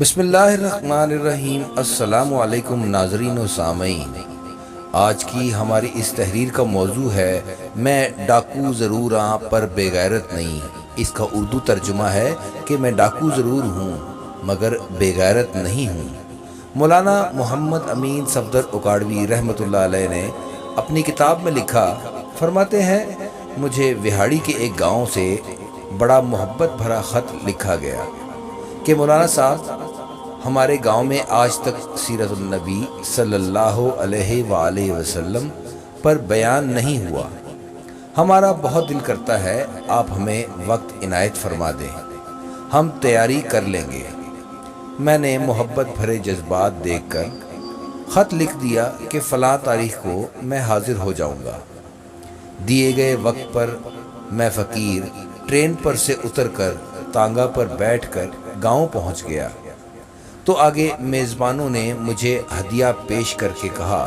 بسم اللہ الرحمن الرحیم۔ السلام علیکم ناظرین و سامعین۔ آج کی ہماری اس تحریر کا موضوع ہے میں ڈاکو ضرور ہاں پر بے غیرت نہیں۔ اس کا اردو ترجمہ ہے کہ میں ڈاکو ضرور ہوں مگر بے غیرت نہیں ہوں۔ مولانا محمد امین صفدر اکاڑوی رحمۃ اللہ علیہ نے اپنی کتاب میں لکھا، فرماتے ہیں مجھے وہاڑی کے ایک گاؤں سے بڑا محبت بھرا خط لکھا گیا کہ مولانا صاحب ہمارے گاؤں میں آج تک سیرت النبی صلی اللہ علیہ وآلہ وسلم پر بیان نہیں ہوا۔ ہمارا بہت دل کرتا ہے آپ ہمیں وقت عنایت فرما دیں، ہم تیاری کر لیں گے۔ میں نے محبت بھرے جذبات دیکھ کر خط لکھ دیا کہ فلاں تاریخ کو میں حاضر ہو جاؤں گا۔ دیے گئے وقت پر میں فقیر ٹرین پر سے اتر کر تانگا پر بیٹھ کر گاؤں پہنچ گیا تو آگے میزبانوں نے مجھے ہدیہ پیش کر کے کہا،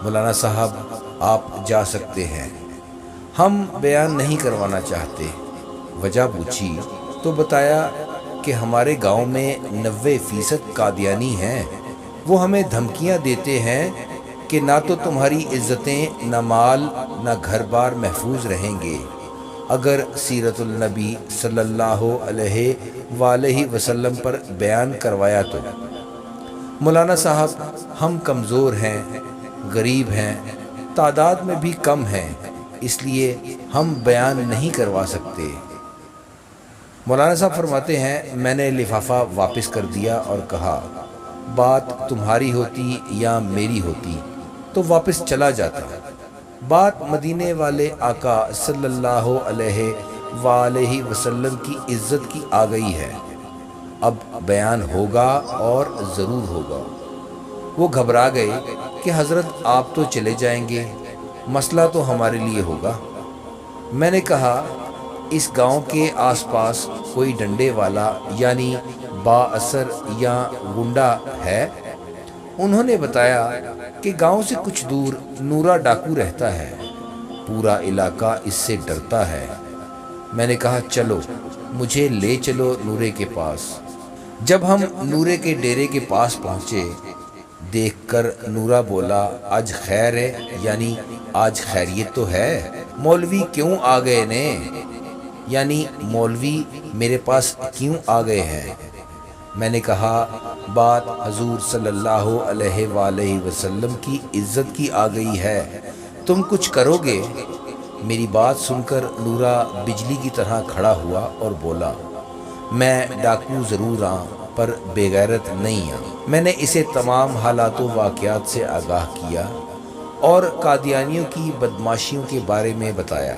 مولانا صاحب آپ جا سکتے ہیں، ہم بیان نہیں کروانا چاہتے۔ وجہ پوچھی تو بتایا کہ ہمارے گاؤں میں 90% قادیانی ہیں، وہ ہمیں دھمکیاں دیتے ہیں کہ نہ تو تمہاری عزتیں، نہ مال، نہ گھر بار محفوظ رہیں گے اگر سیرت النبی صلی اللہ علیہ وآلہ وسلم پر بیان کروایا تو۔ مولانا صاحب ہم کمزور ہیں، غریب ہیں، تعداد میں بھی کم ہیں، اس لیے ہم بیان نہیں کروا سکتے۔ مولانا صاحب فرماتے ہیں میں نے لفافہ واپس کر دیا اور کہا بات تمہاری ہوتی یا میری ہوتی تو واپس چلا جاتا، بات مدینے والے آقا صلی اللہ علیہ وآلہ وسلم کی عزت کی آ گئی ہے، اب بیان ہوگا اور ضرور ہوگا۔ وہ گھبرا گئے کہ حضرت آپ تو چلے جائیں گے، مسئلہ تو ہمارے لیے ہوگا۔ میں نے کہا اس گاؤں کے آس پاس کوئی ڈنڈے والا یعنی با اثر یا گنڈا ہے؟ انہوں نے بتایا کہ گاؤں سے کچھ دور نورا ڈاکو رہتا ہے، پورا علاقہ اس سے ڈرتا ہے۔ میں نے کہا چلو مجھے لے چلو نورے کے پاس۔ جب ہم نورے کے ڈیرے کے پاس پہنچے، دیکھ کر نورا بولا آج خیر ہے، یعنی آج خیریت تو ہے، مولوی کیوں آ گئے نے، یعنی مولوی میرے پاس کیوں آ گئے ہیں؟ میں نے کہا بات حضور صلی اللہ علیہ وآلہ وسلم کی عزت کی آ گئی ہے، تم کچھ کرو گے؟ میری بات سن کر نورا بجلی کی طرح کھڑا ہوا اور بولا میں ڈاکو ضرور ہاں پر بے غیرت نہیں ہاں۔ میں نے اسے تمام حالات و واقعات سے آگاہ کیا اور قادیانیوں کی بدماشیوں کے بارے میں بتایا۔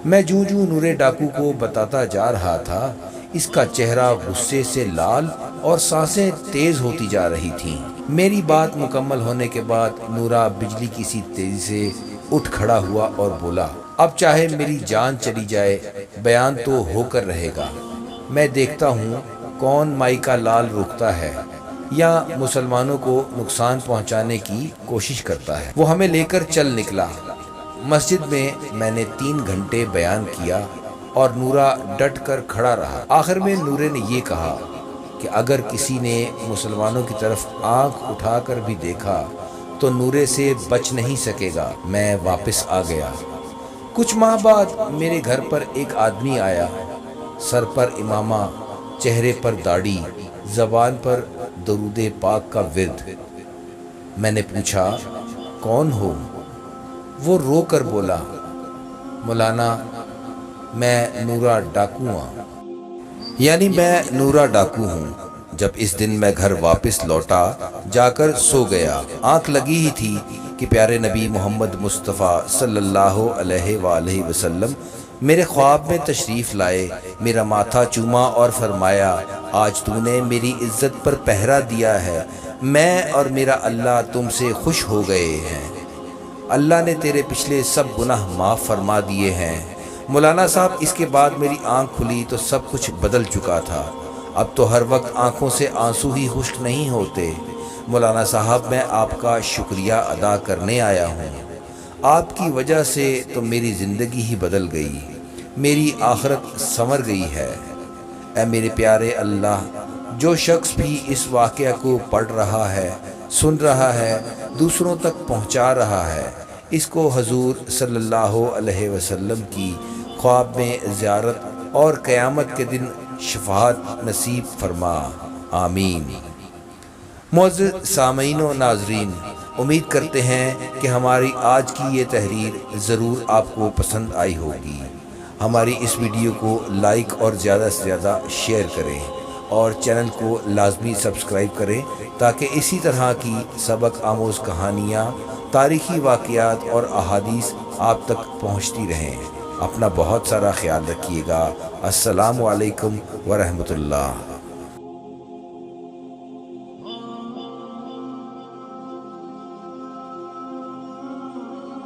میں جوں جوں نورے ڈاکو کو بتاتا جا رہا تھا، اس کا چہرہ غصے سے لال اور سانسیں تیز ہوتی جا رہی تھیں۔ میری بات مکمل ہونے کے بعد نورا بجلی کی سی تیزی سے اٹھ کھڑا ہوا اور بولا اب چاہے میری جان چلی جائے بیان تو ہو کر رہے گا۔ میں دیکھتا ہوں کون مائی کا لال روکتا ہے یا مسلمانوں کو نقصان پہنچانے کی کوشش کرتا ہے۔ وہ ہمیں لے کر چل نکلا۔ مسجد میں میں نے 3 گھنٹے بیان کیا اور نورا ڈٹ کر کھڑا رہا۔ آخر میں نورے نے یہ کہا کہ اگر کسی نے مسلمانوں کی طرف آنکھ اٹھا کر بھی دیکھا تو نورے سے بچ نہیں سکے گا۔ میں واپس آ گیا۔ کچھ ماہ بعد میرے گھر پر ایک آدمی آیا، سر پر امامہ، چہرے پر داڑھی، زبان پر درود پاک کا ورد۔ میں نے پوچھا کون ہو؟ وہ رو کر بولا مولانا میں نورا ڈاکو ہوں، یعنی میں نورا ڈاکو ہوں۔ جب اس دن میں گھر واپس لوٹا جا کر سو گیا، آنکھ لگی ہی تھی کہ پیارے نبی محمد مصطفیٰ صلی اللہ علیہ وآلہ وسلم میرے خواب میں تشریف لائے، میرا ماتھا چوما اور فرمایا آج تو نے میری عزت پر پہرا دیا ہے، میں اور میرا اللہ تم سے خوش ہو گئے ہیں، اللہ نے تیرے پچھلے سب گناہ معاف فرما دیے ہیں۔ مولانا صاحب اس کے بعد میری آنکھ کھلی تو سب کچھ بدل چکا تھا، اب تو ہر وقت آنکھوں سے آنسو ہی خشک نہیں ہوتے۔ مولانا صاحب میں آپ کا شکریہ ادا کرنے آیا ہوں، آپ کی وجہ سے تو میری زندگی ہی بدل گئی، میری آخرت سنور گئی ہے۔ اے میرے پیارے اللہ، جو شخص بھی اس واقعہ کو پڑھ رہا ہے، سن رہا ہے، دوسروں تک پہنچا رہا ہے، اس کو حضور صلی اللہ علیہ وسلم کی خواب میں زیارت اور قیامت کے دن شفاعت نصیب فرما، آمین۔ معزز سامعین و ناظرین، امید کرتے ہیں کہ ہماری آج کی یہ تحریر ضرور آپ کو پسند آئی ہوگی۔ ہماری اس ویڈیو کو لائک اور زیادہ سے زیادہ شیئر کریں اور چینل کو لازمی سبسکرائب کریں تاکہ اسی طرح کی سبق آموز کہانیاں، تاریخی واقعات اور احادیث آپ تک پہنچتی رہیں۔ اپنا بہت سارا خیال رکھیے گا۔ السلام علیکم ورحمۃ اللہ۔